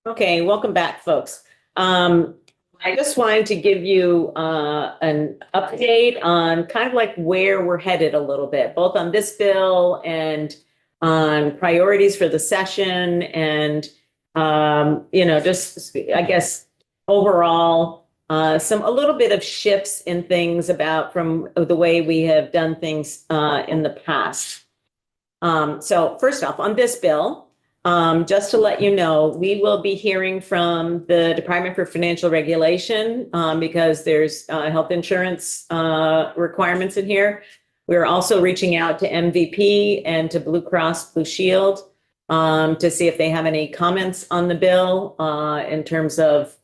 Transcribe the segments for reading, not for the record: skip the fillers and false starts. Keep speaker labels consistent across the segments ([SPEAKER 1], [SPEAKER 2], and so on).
[SPEAKER 1] Okay, welcome back, folks. I just wanted to give you an update on kind of like where we're headed a little bit, both on this bill and on priorities for the session and just I guess overall a little bit of shifts in things about from the way we have done things in the past. So first off, on this bill. Just to let you know, we will be hearing from the Department for Financial Regulation because there's health insurance requirements in here. We're also reaching out to MVP and to Blue Cross Blue Shield to see if they have any comments on the bill in terms of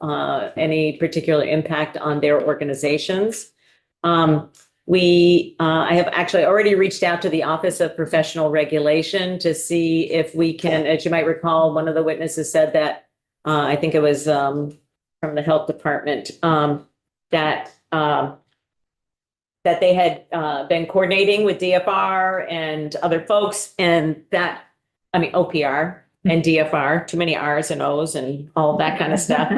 [SPEAKER 1] any particular impact on their organizations. I have actually already reached out to the Office of Professional Regulation to see if we can, as you might recall, one of the witnesses said that, I think it was from the health department, that they had been coordinating with DFR and other folks OPR and DFR, too many R's and O's and all that kind of stuff.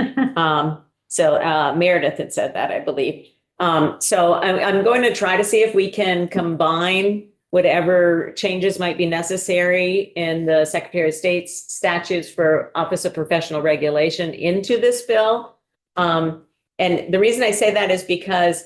[SPEAKER 1] So Meredith had said that, I believe. So I'm going to try to see if we can combine whatever changes might be necessary in the Secretary of State's statutes for Office of Professional Regulation into this bill. And the reason I say that is because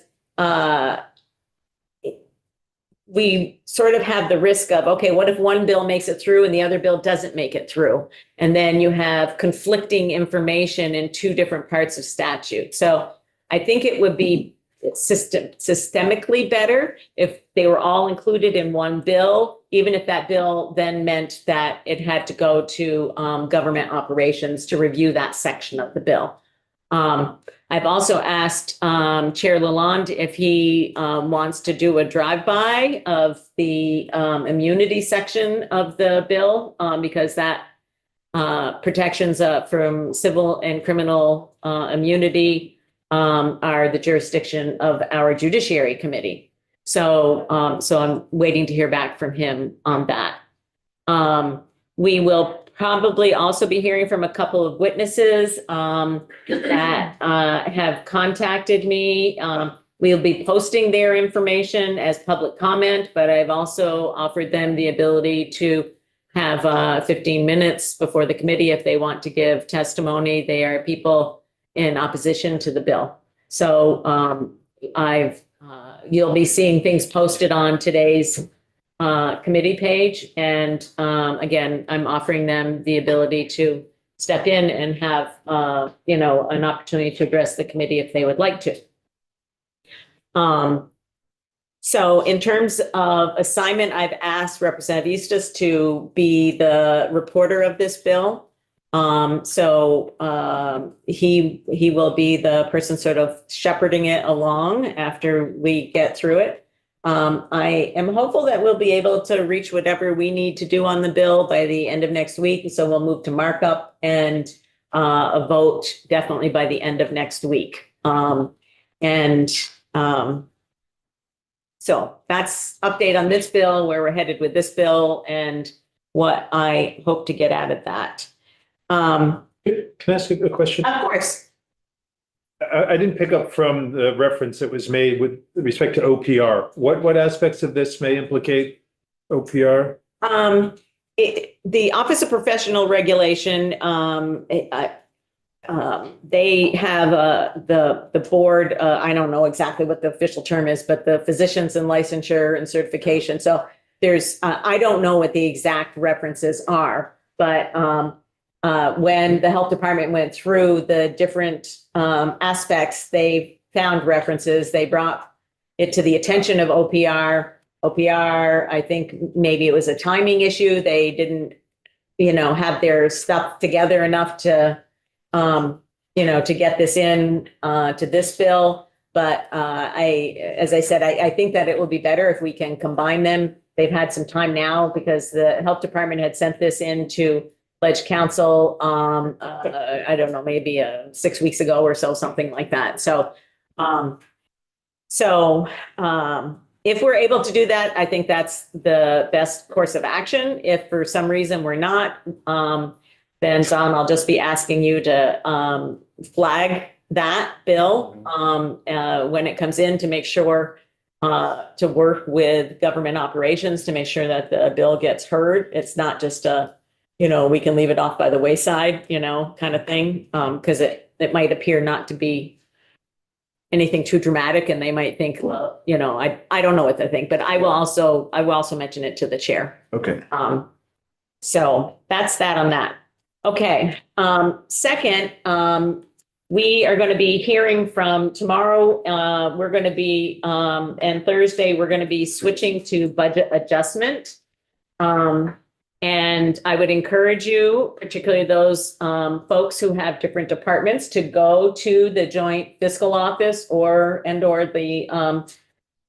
[SPEAKER 1] we sort of have the risk of, okay, what if one bill makes it through and the other bill doesn't make it through? And then you have conflicting information in two different parts of statute. So I think it would be systemically better if they were all included in one bill, even if that bill then meant that it had to go to government operations to review that section of the bill. I've also asked Chair Lalonde if he wants to do a drive-by of the immunity section of the bill because that protections from civil and criminal immunity are the jurisdiction of our Judiciary Committee. So I'm waiting to hear back from him on that. We will probably also be hearing from a couple of witnesses that have contacted me. We'll be posting their information as public comment, but I've also offered them the ability to have 15 minutes before the committee if they want to give testimony. They are people in opposition to the bill. So you'll be seeing things posted on today's committee page. And again, I'm offering them the ability to step in and have, an opportunity to address the committee if they would like to. So in terms of assignment, I've asked Representative Eustis to be the reporter of this bill. He will be the person sort of shepherding it along after we get through it. I am hopeful that we'll be able to reach whatever we need to do on the bill by the end of next week. So we'll move to markup and a vote definitely by the end of next week. So that's update on this bill, where we're headed with this bill and what I hope to get out of that.
[SPEAKER 2] Can I ask a question?
[SPEAKER 1] Of course.
[SPEAKER 2] I didn't pick up from the reference that was made with respect to OPR. What aspects of this may implicate OPR?
[SPEAKER 1] The Office of Professional Regulation, they have the board, I don't know exactly what the official term is, but the physicians and licensure and certification. So there's, I don't know what the exact references are, but when the health department went through the different aspects, they found references. They brought it to the attention of OPR. OPR, I think maybe it was a timing issue. They didn't, have their stuff together enough to, to get this in to this bill. But as I said, I think that it will be better if we can combine them. They've had some time now because the health department had sent this into Ledge Council, I don't know, maybe 6 weeks ago or so, something like that. So if we're able to do that, I think that's the best course of action. If for some reason we're not, then Don, I'll just be asking you to flag that bill when it comes in to make sure to work with government operations to make sure that the bill gets heard. It's not just a, we can leave it off by the wayside, kind of thing, because it might appear not to be anything too dramatic, and they might think, well, I don't know what they think, but I will also mention it to the chair.
[SPEAKER 3] Okay.
[SPEAKER 1] So that's that on that. Okay. Second, we are going to be hearing from tomorrow. We're going to be, and Thursday, we're going to be switching to budget adjustment. And I would encourage you, particularly those folks who have different departments, to go to the joint fiscal office or the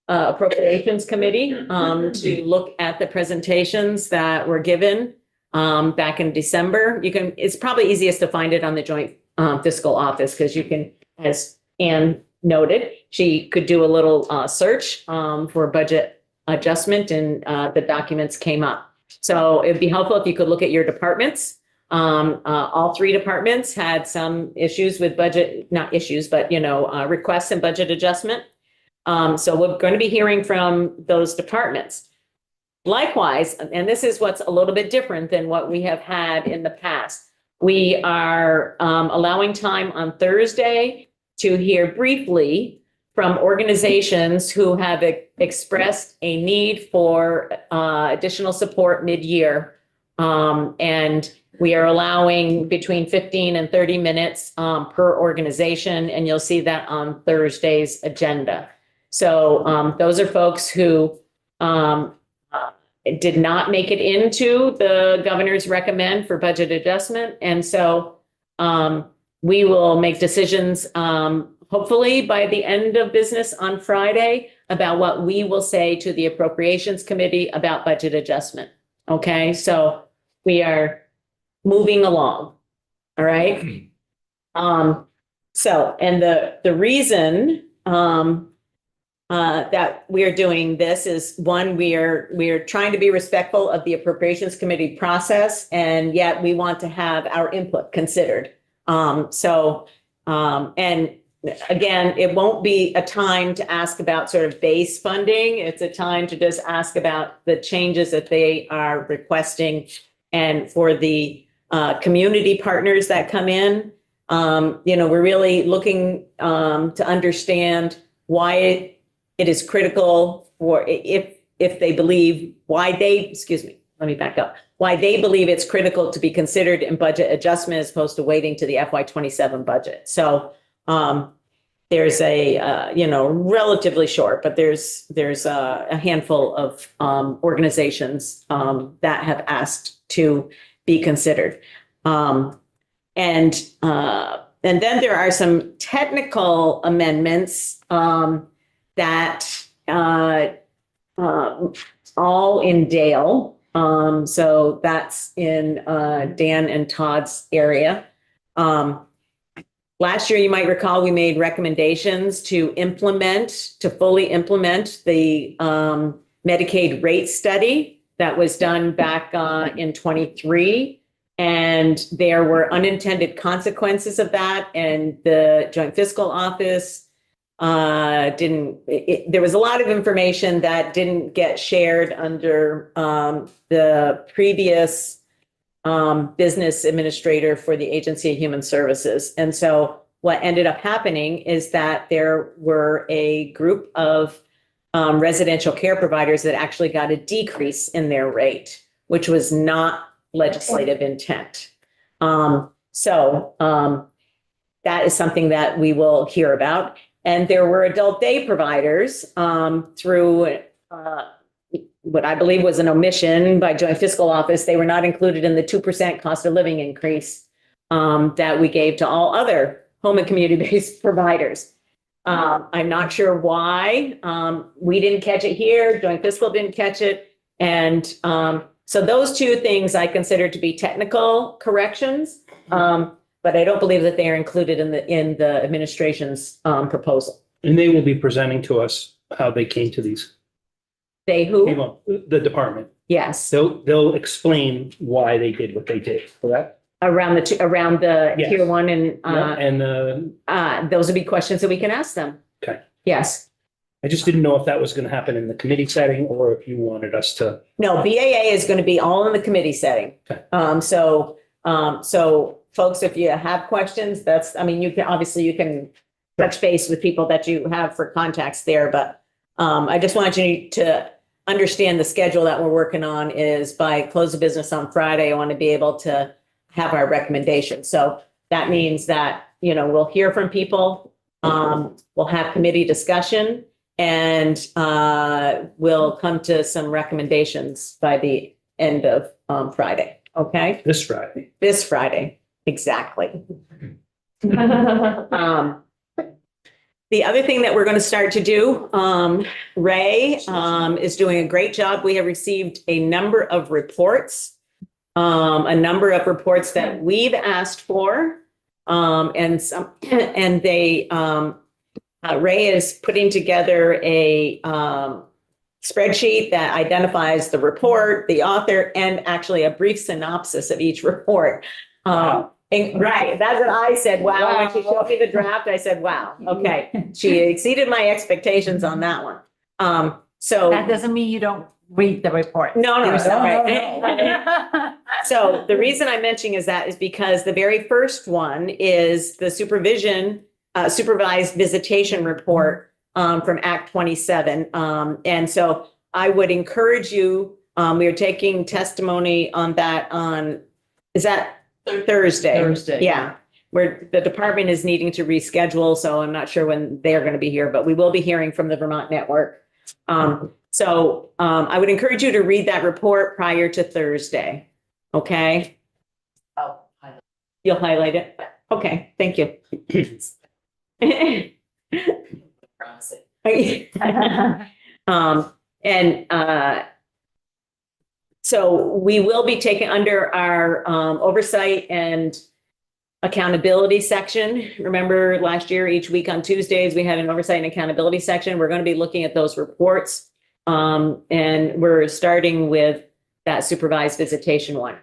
[SPEAKER 1] appropriations committee to look at the presentations that were given back in December. It's probably easiest to find it on the joint fiscal office because you can, as Ann noted, she could do a little search for budget adjustment, and the documents came up. So it'd be helpful if you could look at your departments. All three departments had some issues with budget, not issues, but, requests and budget adjustment. So we're going to be hearing from those departments. Likewise, and this is what's a little bit different than what we have had in the past. We are allowing time on Thursday to hear briefly from organizations who have expressed a need for additional support mid-year. And we are allowing between 15 and 30 minutes per organization, and you'll see that on Thursday's agenda. So those are folks who did not make it into the governor's recommend for budget adjustment. And so we will make decisions hopefully by the end of business on Friday about what we will say to the appropriations committee about budget adjustment. Okay, so we are moving along. All right. So, and the reason that we are doing this is, one, we are trying to be respectful of the appropriations committee process, and yet we want to have our input considered. And again, it won't be a time to ask about sort of base funding. It's a time to just ask about the changes that they are requesting. And for the community partners that come in, we're really looking to understand why it is critical for if they believe why they believe it's critical to be considered in budget adjustment as opposed to waiting to the FY27 budget. So there's a relatively short, but there's a handful of organizations that have asked to be considered, and then there are some technical amendments that all in Dale. So that's in Dan and Todd's area. Last year, you might recall, we made recommendations to fully implement the Medicaid rate study that was done back in 23. And there were unintended consequences of that. And the Joint Fiscal Office there was a lot of information that didn't get shared under the previous business administrator for the Agency of Human Services. And so what ended up happening is that there were a group of residential care providers that actually got a decrease in their rate, which was not legislative intent. So that is something that we will hear about. And there were adult day providers through what I believe was an omission by Joint Fiscal Office. They were not included in the 2% cost of living increase that we gave to all other home and community-based providers. I'm not sure why we didn't catch it here. Joint Fiscal didn't catch it. And so those two things I consider to be technical corrections, but I don't believe that they are included in the administration's proposal.
[SPEAKER 4] And they will be presenting to us how they came to these.
[SPEAKER 1] They who?
[SPEAKER 4] The department.
[SPEAKER 1] Yes.
[SPEAKER 4] They'll explain why they did what they did, correct?
[SPEAKER 1] around the
[SPEAKER 4] Yes.
[SPEAKER 1] tier one and,
[SPEAKER 4] Yeah, and
[SPEAKER 1] those would be questions that we can ask them.
[SPEAKER 4] Okay.
[SPEAKER 1] Yes.
[SPEAKER 4] I just didn't know if that was going to happen in the committee setting or if you wanted us to.
[SPEAKER 1] No, BAA is going to be all in the committee setting.
[SPEAKER 4] Okay.
[SPEAKER 1] So folks, if you have questions, you can touch base with people that you have for contacts there, but I just want you to understand the schedule that we're working on is by close of business on Friday. I want to be able to have our recommendations. So that means that, we'll hear from people. We'll have committee discussion and we'll come to some recommendations by the end of Friday. Okay?
[SPEAKER 4] This Friday.
[SPEAKER 1] This Friday, exactly. The other thing that we're going to start to do, Ray is doing a great job. We have received a number of reports that we've asked for. Ray is putting together a spreadsheet that identifies the report, the author, and actually a brief synopsis of each report. Right, that's what I said. Wow, when she showed me the draft, I said, wow, okay. She exceeded my expectations on that one. So.
[SPEAKER 3] That doesn't mean you don't read the report.
[SPEAKER 1] No,
[SPEAKER 3] There's
[SPEAKER 1] right. So the reason I'm mentioning is because the very first one is the supervised visitation report from Act 27. And so I would encourage you, we are taking testimony on that is that Thursday?
[SPEAKER 3] Thursday.
[SPEAKER 1] Yeah, where the department is needing to reschedule, so I'm not sure when they're going to be here, but we will be hearing from the Vermont Network. So I would encourage you to read that report prior to Thursday. Okay?
[SPEAKER 3] Oh,
[SPEAKER 1] You'll highlight it? Okay, thank you. So we will be taking under our oversight and accountability section. Remember last year, each week on Tuesdays, we had an oversight and accountability section. We're going to be looking at those reports. And we're starting with that supervised visitation one.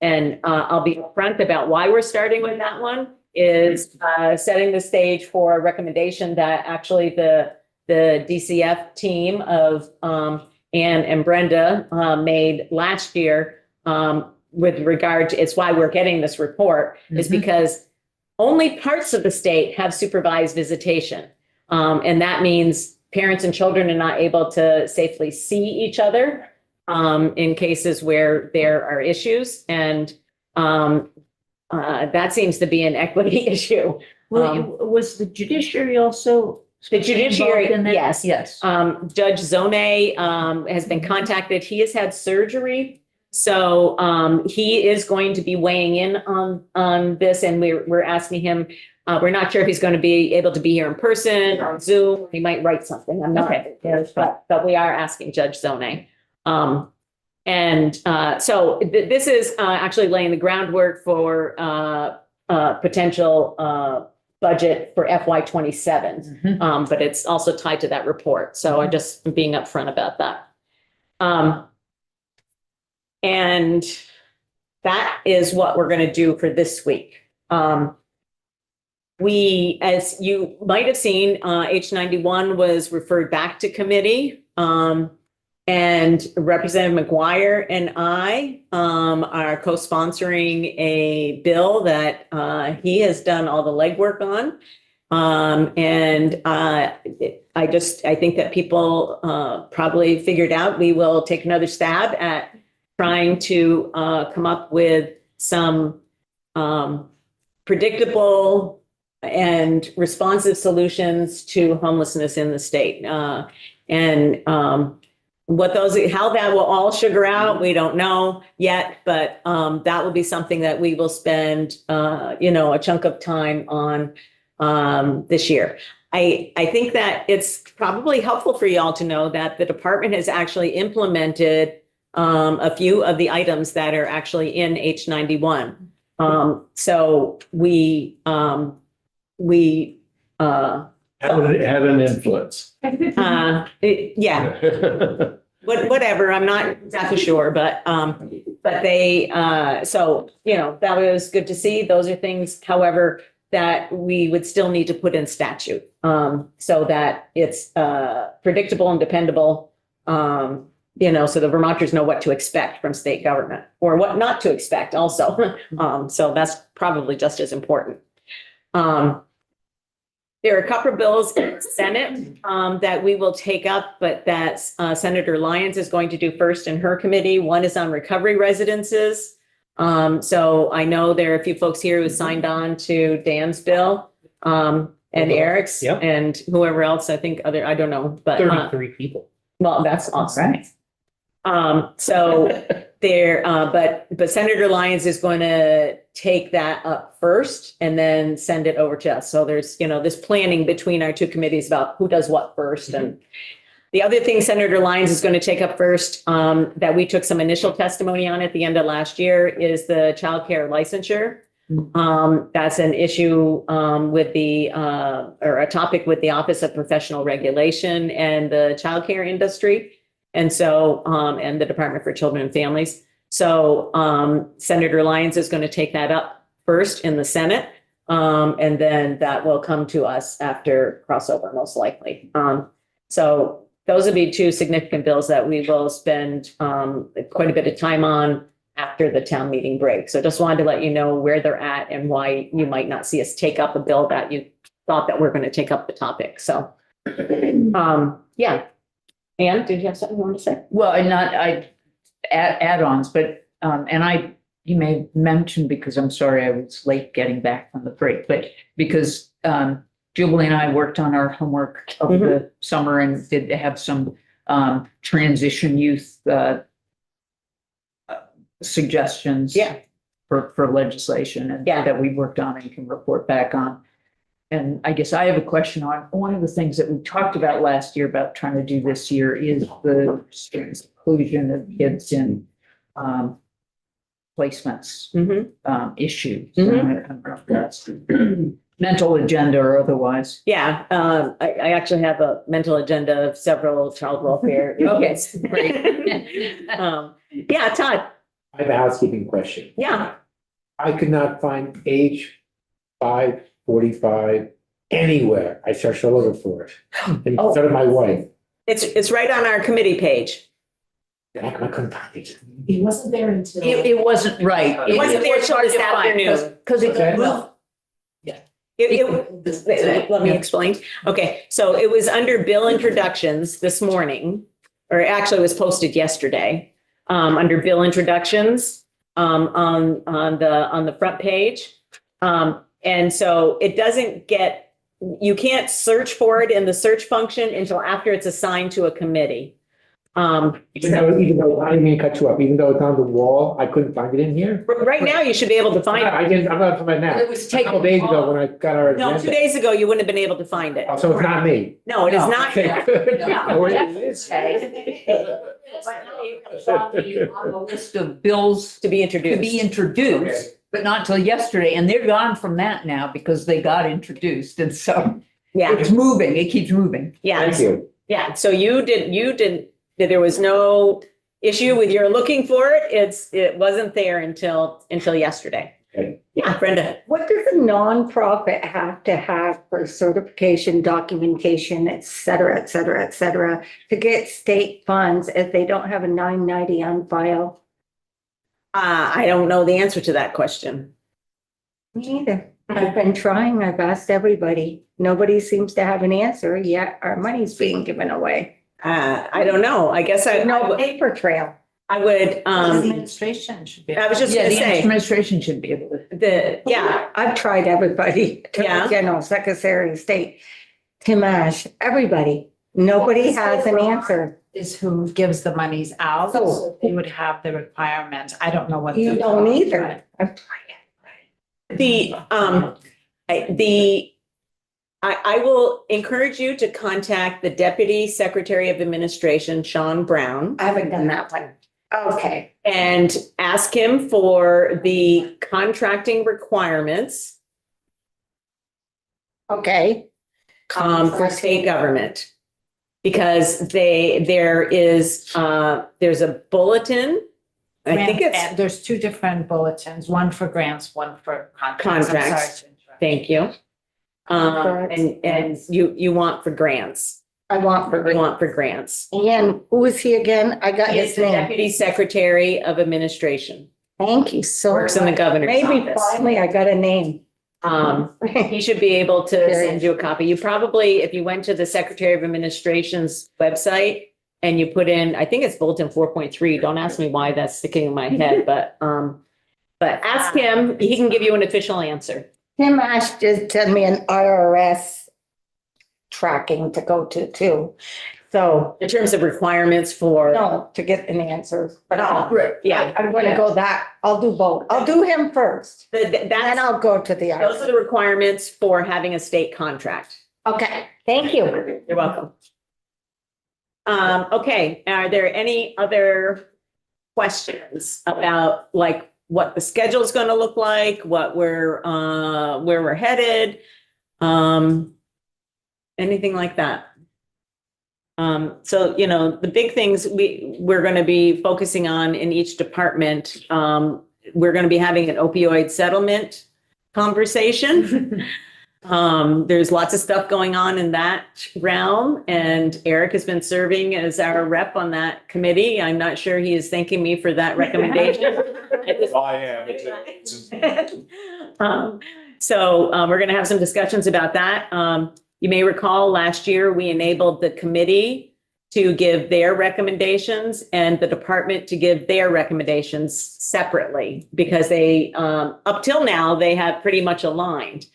[SPEAKER 1] And I'll be upfront about why we're starting with that one is setting the stage for a recommendation that actually the DCF team of Ann and Brenda made last year with regard to, it's why we're getting this report, is because only parts of the state have supervised visitation. And that means parents and children are not able to safely see each other in cases where there are issues. And that seems to be an equity issue.
[SPEAKER 3] Well, was the judiciary also?
[SPEAKER 1] The judiciary,
[SPEAKER 3] involved in that?
[SPEAKER 1] yes.
[SPEAKER 3] Yes.
[SPEAKER 1] Judge Zone has been contacted. He has had surgery. So he is going to be weighing in on this, and we're asking him. We're not sure if he's going to be able to be here in person or on Zoom. He might write something. I'm not, but we are asking Judge Zone. So this is actually laying the groundwork for potential budget for FY27. But it's also tied to that report. So I'm just being upfront about that. And that is what we're going to do for this week. We, as you might have seen, H91 was referred back to committee. And Representative McGuire and I are co-sponsoring a bill that he has done all the legwork on. I think that people probably figured out we will take another stab at trying to come up with some predictable and responsive solutions to homelessness in the state. How that will all sugar out, we don't know yet, but that will be something that we will spend, a chunk of time on this year. I think that it's probably helpful for y'all to know that the department has actually implemented a few of the items that are actually in H91. So we
[SPEAKER 5] had an influence.
[SPEAKER 1] yeah. whatever, I'm not exactly sure, but they, so, you know, that was good to see. Those are things, however, that we would still need to put in statute, so that it's, predictable and dependable. You know, so the Vermonters know what to expect from state government or what not to expect also. So that's probably just as important. There are a couple of bills in the Senate that we will take up, but that Senator Lyons is going to do first in her committee. One is on recovery residences. So I know there are a few folks here who signed on to Dan's bill and Eric's
[SPEAKER 4] Yep.
[SPEAKER 1] and whoever else, I think other, I don't know, but
[SPEAKER 4] 33 people.
[SPEAKER 1] well, that's awesome.
[SPEAKER 3] Right.
[SPEAKER 1] So there, but Senator Lyons is going to take that up first and then send it over to us. So there's, you know, this planning between our two committees about who does what first. And the other thing Senator Lyons is going to take up first, that we took some initial testimony on at the end of last year is the childcare licensure. That's an issue, with the, or a topic with the Office of Professional Regulation and the childcare industry. And so, and the Department for Children and Families. So, Senator Lyons is going to take that up first in the Senate. And then that will come to us after crossover, most likely. So those would be two significant bills that we will spend, quite a bit of time on after the town meeting break. So just wanted to let you know where they're at and why you might not see us take up a bill that you thought that we're going to take up the topic. So, yeah. Anne, did you have something you wanted to say?
[SPEAKER 3] Well, and add-ons, but, you may mention, because I'm sorry I was late getting back from the break, but because, Jubilee and I worked on our homework over the summer and did have some, transition youth, suggestions.
[SPEAKER 1] Yeah.
[SPEAKER 3] For legislation and
[SPEAKER 1] Yeah.
[SPEAKER 3] that we worked on and can report back on. And I guess I have a question on one of the things that we talked about last year about trying to do this year is the inclusion of kids in placements issues. I don't know if that's mental agenda or otherwise.
[SPEAKER 1] Yeah, I actually have a mental agenda of several child welfare.
[SPEAKER 3] Okay,
[SPEAKER 1] issues.
[SPEAKER 3] great.
[SPEAKER 1] Yeah, Todd,
[SPEAKER 5] I have a housekeeping question.
[SPEAKER 1] yeah.
[SPEAKER 5] I could not find age 545 anywhere. I searched all over for it. And so did my wife.
[SPEAKER 1] It's right on our committee page.
[SPEAKER 5] I couldn't find it.
[SPEAKER 6] He wasn't there until.
[SPEAKER 3] It wasn't right.
[SPEAKER 1] It wasn't there till this afternoon.
[SPEAKER 3] Because it,
[SPEAKER 5] Okay.
[SPEAKER 3] well,
[SPEAKER 1] Let me explain. Okay, so it was under bill introductions this morning, or actually it was posted yesterday, under bill introductions, on the front page. And so it doesn't get, you can't search for it in the search function until after it's assigned to a committee.
[SPEAKER 5] Even though, I didn't mean to cut you up, even though it's on the wall, I couldn't find it in here.
[SPEAKER 1] Right now, you should be able to find it.
[SPEAKER 5] I'm not talking about now.
[SPEAKER 3] It was
[SPEAKER 5] A couple days ago when I got our
[SPEAKER 1] No, 2
[SPEAKER 5] agenda.
[SPEAKER 1] days ago, you wouldn't have been able to find it.
[SPEAKER 5] Oh, so it's not me.
[SPEAKER 1] No, it is
[SPEAKER 3] No.
[SPEAKER 1] not.
[SPEAKER 5] Okay, good.
[SPEAKER 3] No.
[SPEAKER 5] Oh, it is.
[SPEAKER 3] on the list of bills
[SPEAKER 1] To be
[SPEAKER 3] to
[SPEAKER 1] introduced.
[SPEAKER 3] be introduced, but not till yesterday. And they're gone from that now because they got introduced. And so
[SPEAKER 1] Yeah,
[SPEAKER 3] it's moving. It keeps moving.
[SPEAKER 1] yeah.
[SPEAKER 5] Thank you.
[SPEAKER 1] Yeah, so you didn't, there was no issue with your looking for it. It wasn't there until yesterday.
[SPEAKER 5] Okay.
[SPEAKER 1] Yeah, Brenda.
[SPEAKER 6] What does a nonprofit have to have for certification, documentation, et cetera, to get state funds if they don't have a 990 on file?
[SPEAKER 1] I don't know the answer to that question.
[SPEAKER 6] Me either. I've been trying. I've asked everybody. Nobody seems to have an answer, yet our money's being given away.
[SPEAKER 1] I don't know. I guess
[SPEAKER 6] No paper trail.
[SPEAKER 1] I would,
[SPEAKER 3] Administration should be.
[SPEAKER 1] I was just
[SPEAKER 3] Yeah,
[SPEAKER 1] gonna
[SPEAKER 3] the
[SPEAKER 1] say,
[SPEAKER 3] administration should be able to.
[SPEAKER 1] yeah,
[SPEAKER 6] I've tried everybody,
[SPEAKER 1] Yeah.
[SPEAKER 6] General Secretary of State, Tim Ash, everybody. Nobody has an answer.
[SPEAKER 7] Is who gives the monies out, so they would have the requirements. I don't know what.
[SPEAKER 6] You don't either. I've tried.
[SPEAKER 1] I will encourage you to contact the Deputy Secretary of Administration, Sean Brown,
[SPEAKER 6] I haven't done that one. Okay.
[SPEAKER 1] and ask him for the contracting requirements
[SPEAKER 6] Okay.
[SPEAKER 1] for state government. because there's a bulletin. I think
[SPEAKER 7] Grant-
[SPEAKER 1] it's,
[SPEAKER 7] There's two different bulletins, one for grants, one for contracts. I'm sorry
[SPEAKER 1] Contracts.
[SPEAKER 7] to interrupt.
[SPEAKER 1] thank you. And
[SPEAKER 6] Yes.
[SPEAKER 1] you want for grants,
[SPEAKER 6] I want for,
[SPEAKER 1] you want for grants.
[SPEAKER 6] and who is he again? I got
[SPEAKER 1] He is
[SPEAKER 6] his
[SPEAKER 1] the
[SPEAKER 6] name.
[SPEAKER 1] Deputy Secretary of Administration,
[SPEAKER 6] Thank you so much.
[SPEAKER 1] works in the governor's
[SPEAKER 6] Maybe
[SPEAKER 1] office.
[SPEAKER 6] finally I got a name.
[SPEAKER 1] He should be able to
[SPEAKER 6] Very
[SPEAKER 1] send you a copy. You probably, if you went to the Secretary of Administration's website and you put in, I think it's bulletin 4.3, don't ask me why that's sticking in my head, but ask him, he can give you an official answer.
[SPEAKER 6] Tim Ash just sent me an IRS tracking to go to too. So,
[SPEAKER 1] In terms of requirements for,
[SPEAKER 6] no, to get an answer, but
[SPEAKER 1] yeah,
[SPEAKER 6] I'm gonna go that, I'll do both. I'll do him first, then
[SPEAKER 1] that's,
[SPEAKER 6] I'll go to the
[SPEAKER 1] those are
[SPEAKER 6] IRS.
[SPEAKER 1] the requirements for having a state contract.
[SPEAKER 6] Okay, thank you.
[SPEAKER 1] You're welcome. Okay, are there any other questions about like what the schedule is going to look like, what where we're headed? Anything like that? So, you know, the big things we're going to be focusing on in each department, we're going to be having an opioid settlement conversation. There's lots of stuff going on in that realm, and Eric has been serving as our rep on that committee. I'm not sure he is thanking me for that recommendation.
[SPEAKER 8] I am.
[SPEAKER 1] So we're going to have some discussions about that. You may recall last year, we enabled the committee to give their recommendations and the department to give their recommendations separately because they, up till now, they have pretty much aligned.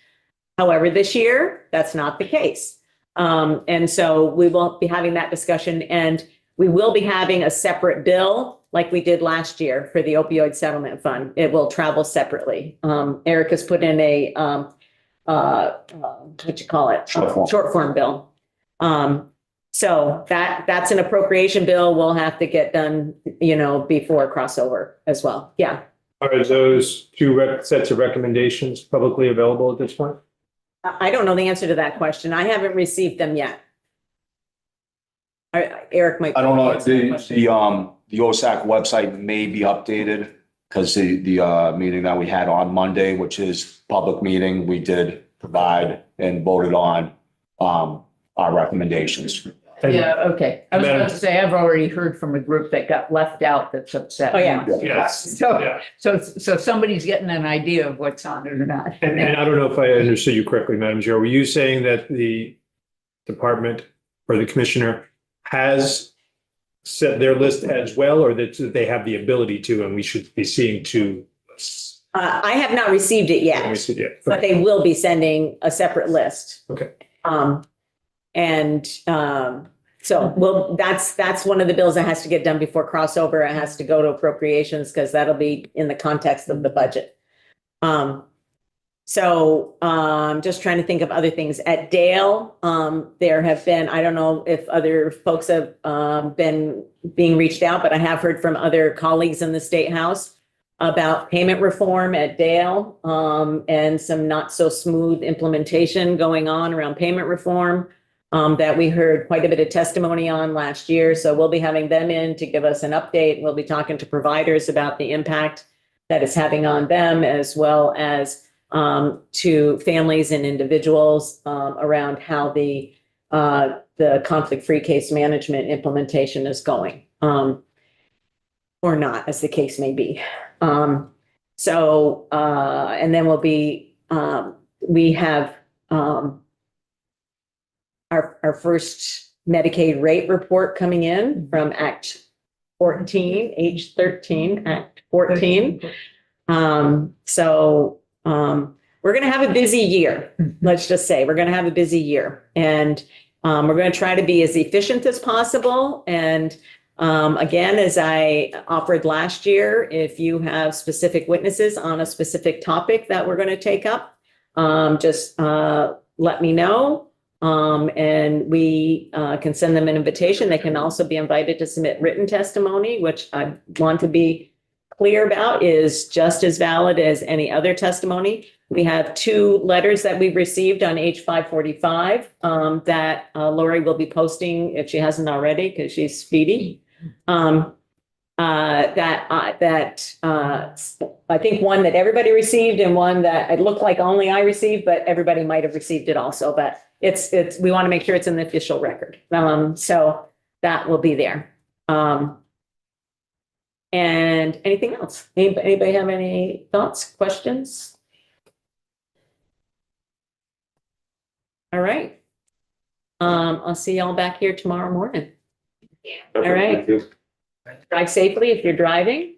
[SPEAKER 1] However, this year, that's not the case. And so we will be having that discussion, and we will be having a separate bill like we did last year for the opioid settlement fund. It will travel separately. Eric has put in a, what you call it? Short form bill. So that's an appropriation bill we'll have to get done, you know, before crossover as well. Yeah.
[SPEAKER 2] Are those two sets of recommendations publicly available at this point?
[SPEAKER 1] I don't know the answer to that question. I haven't received them yet. Eric might.
[SPEAKER 8] I don't know,
[SPEAKER 1] answer that question.
[SPEAKER 8] the OSAC website may be updated because the meeting that we had on Monday, which is public meeting, we did provide and voted on our recommendations.
[SPEAKER 2] And-
[SPEAKER 3] Yeah, okay. I was
[SPEAKER 2] Madam-
[SPEAKER 3] about to say, I've already heard from a group that got left out that's upset.
[SPEAKER 1] Oh, yeah.
[SPEAKER 2] Yes.
[SPEAKER 3] So,
[SPEAKER 2] Yeah.
[SPEAKER 3] so somebody's getting an idea of what's on it or not.
[SPEAKER 2] And I don't know if I understood you correctly, Madam Chair. Were you saying that the department or the commissioner has set their list as well, or that they have the ability to, and we should be seeing two lists?
[SPEAKER 1] I have not received it
[SPEAKER 2] Let me
[SPEAKER 1] yet,
[SPEAKER 2] see, yeah.
[SPEAKER 1] but they will be sending a separate list.
[SPEAKER 2] Okay.
[SPEAKER 1] So that's one of the bills that has to get done before crossover. It has to go to appropriations because that'll be in the context of the budget. Just trying to think of other things. At Dale, there have been, I don't know if other folks have been being reached out, but I have heard from other colleagues in the State House about payment reform at Dale, and some not so smooth implementation going on around payment reform, that we heard quite a bit of testimony on last year. So we'll be having them in to give us an update. We'll be talking to providers about the impact that it's having on them, as well as to families and individuals around how the conflict-free case management implementation is going, or not, as the case may be. And then we have our first Medicaid rate report coming in from Act 14, H 13, Act 14. We're going to have a busy year. Let's just say we're going to have a busy year, and we're going to try to be as efficient as possible. And again, as I offered last year, if you have specific witnesses on a specific topic that we're going to take up, just let me know. And we can send them an invitation. They can also be invited to submit written testimony, which I want to be clear about is just as valid as any other testimony. We have 2 letters that we've received on H545 that Lori will be posting if she hasn't already, because she's speedy. I think one that everybody received and one that it looked like only I received, but everybody might have received it also. But we want to make sure it's in the official record. So that will be there. And anything else? Anybody have any thoughts, questions? All right. I'll see y'all back here tomorrow morning. All right. Drive safely if you're driving.